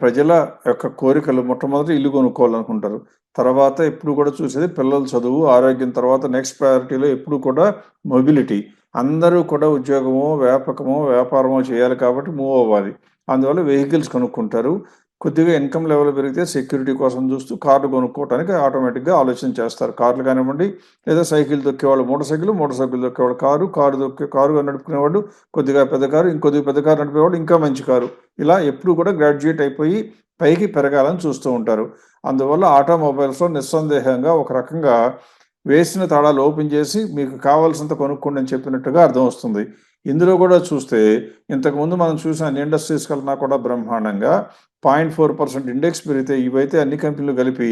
ప్రజల యొక్క కోరికలు మొట్టమొదట ఇల్లు కొనుక్కోవాలనుకుంటారు. తర్వాత ఎప్పుడు కూడా చూసేది పిల్లల చదువు, ఆరోగ్యం తర్వాత నెక్స్ట్ ప్రయారిటీలో ఎప్పుడు కూడా మొబిలిటీ. అందరూ కూడా ఉద్యోగమో, వ్యాపారమో చేయాలి కాబట్టి మూవ్ అవ్వాలి. అందువల్ల వెహికల్స్ కొనుక్కుంటారు. కొద్దిగా ఇన్‌కమ్ లెవెల్ పెరిగితే సెక్యూరిటీ కోసం చూస్తూ కార్లు కొనుక్కోవటానికి ఆటోమేటిక్‌గా ఆలోచన చేస్తారు. కార్లు కానివ్వండి, లేదా సైకిల్ తొక్కేవాళ్ళు మోటార్ సైకిల్ తొక్కేవాళ్ళు కారు నడుపుకునేవాడు కొద్దిగా పెద్ద కారు, ఇంకొద్దిగా పెద్ద కారు నడిపేవాడు ఇంకా మంచి కారు. ఇలా ఎప్పుడు కూడా గ్రాడ్యుయేట్ అయిపోయి పైకి పెరగాలని చూస్తూ ఉంటారు. అందువల్ల ఆటోమొబైల్స్‌లో నిస్సందేహంగా ఒక రకంగా వేసిన తాళాలు ఓపెన్ చేసి మీకు కావాల్సినంత కొనుక్కోండి అని చెప్పినట్టుగా అర్థమొస్తుంది. ఇందులో కూడా చూస్తే ఇంతకుముందు మనం చూసిన అన్ని ఇండస్ట్రీస్ కన్నా కూడా బ్రహ్మాండంగా 0.4% ఇండెక్స్ పెరిగితే ఇవైతే అన్ని కంపెనీలు కలిపి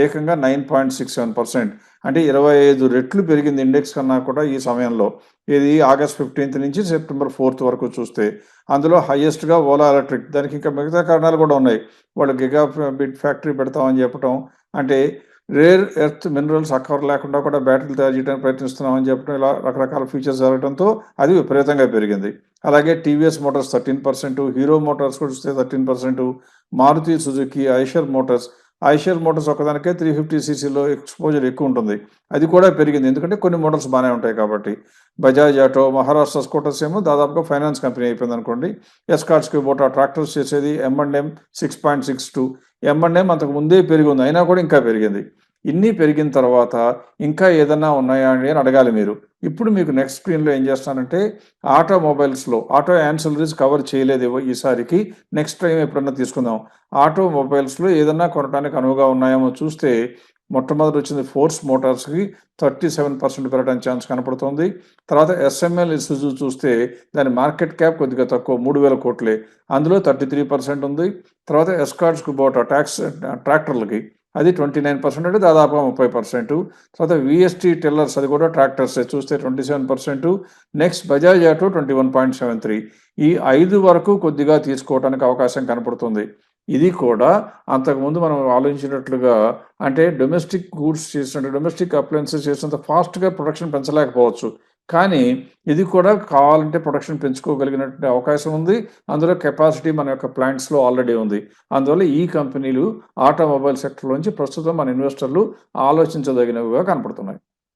ఏకంగా 9.67% అంటే 25 రెట్లు పెరిగింది ఇండెక్స్ కన్నా కూడా ఈ సమయంలో. ఇది ఆగస్ట్ 15 నుంచి సెప్టెంబర్ 4 వరకు చూస్తే. అందులో హైయెస్ట్‌గా ఓలా ఎలక్ట్రిక్ దానికి ఇంకా మిగతా కారణాలు కూడా ఉన్నాయి. వాళ్ళు బిట్ ఫ్యాక్టరీ పెడతామని చెప్పటం. అంటే రేర్ ఎర్త్ మినరల్స్ అక్కర లేకుండా కూడా బ్యాటరీలు తయారు చేయడానికి ప్రయత్నిస్తున్నామని చెప్పడం ఇలా రకరకాల ఫీచర్స్ జరగడంతో అది విపరీతంగా పెరిగింది. అలాగే టీవీఎస్ మోటార్స్ 13%, హీరో మోటార్స్ కూడా చూస్తే 13%, మారుతి సుజుకి, ఐషర్ మోటార్స్ ఒకదానికే 350 సీసీలో ఎక్స్‌పోజర్ ఎక్కువ ఉంటుంది. అది కూడా పెరిగింది. ఎందుకంటే కొన్ని మోటార్స్ బానే ఉంటాయి కాబట్టి. బజాజ్ ఆటో, మహారాష్ట్ర స్కూటర్స్ ఏమో దాదాపుగా ఫైనాన్స్ కంపెనీ అయిపోయిందనుకోండి. ఎస్కార్ట్స్, కుబోటా ట్రాక్టర్స్ చేసేది ఎమ్&ఎమ్ 6.62. ఎమ్&ఎమ్ అంతకు ముందే పెరిగుంది. అయినా కూడా ఇంకా పెరిగింది. ఇన్ని పెరిగిన తర్వాత ఇంకా ఏదన్నా ఉన్నాయా అండి అని అడగాలి మీరు. ఇప్పుడు మీకు నెక్స్ట్ స్క్రీన్‌లో ఏం చేస్తానంటే ఆటోమొబైల్స్‌లో ఆటో యాన్సిలరీస్ కవర్ చేయలేదు ఈసారికి. నెక్స్ట్ టైమ్ ఎప్పుడన్నా తీసుకుందాం. ఆటోమొబైల్స్‌లో ఏదన్నా కొనటానికి అనువుగా ఉన్నాయేమో చూస్తే మొట్టమొదట వచ్చింది ఫోర్స్ మోటార్స్‌కి 37% పెరగడానికి ఛాన్స్ కనపడుతోంది. తర్వాత ఎస్ఎంఎల్ ఇష్యూస్ చూస్తే దాని మార్కెట్ క్యాప్ కొద్దిగా తక్కువ 3,000 కోట్లే. అందులో 33% ఉంది. తర్వాత ఎస్కార్ట్స్ కుబోటా ట్రాక్టర్లకి అది 29% అంటే దాదాపుగా 30%. తర్వాత వీఎస్టీ టిల్లర్స్ అది కూడా ట్రాక్టర్సే చూస్తే 27%. Next Bajaj auto 21.73. ఈ 5 వరకు కొద్దిగా తీసుకోవటానికి అవకాశం కనపడుతుంది. ఇది కూడా అంతకుముందు మనం ఆలోచించినట్లుగా అంటే డొమెస్టిక్ అప్లయెన్సెస్ చేసినంత ఫాస్ట్‌గా ప్రొడక్షన్ పెంచలేకపోవచ్చు. కానీ ఇది కూడా కావాలంటే ప్రొడక్షన్ పెంచుకోగలిగినటువంటి అవకాశం ఉంది. అందులో కెపాసిటీ మన యొక్క ప్లాంట్స్‌లో ఆల్రెడీ ఉంది. అందువల్ల ఈ కంపెనీలు ఆటోమొబైల్ సెక్టార్‌లోంచి ప్రస్తుతం మన ఇన్వెస్టర్లు ఆలోచించదగినవిగా కనపడుతున్నాయి.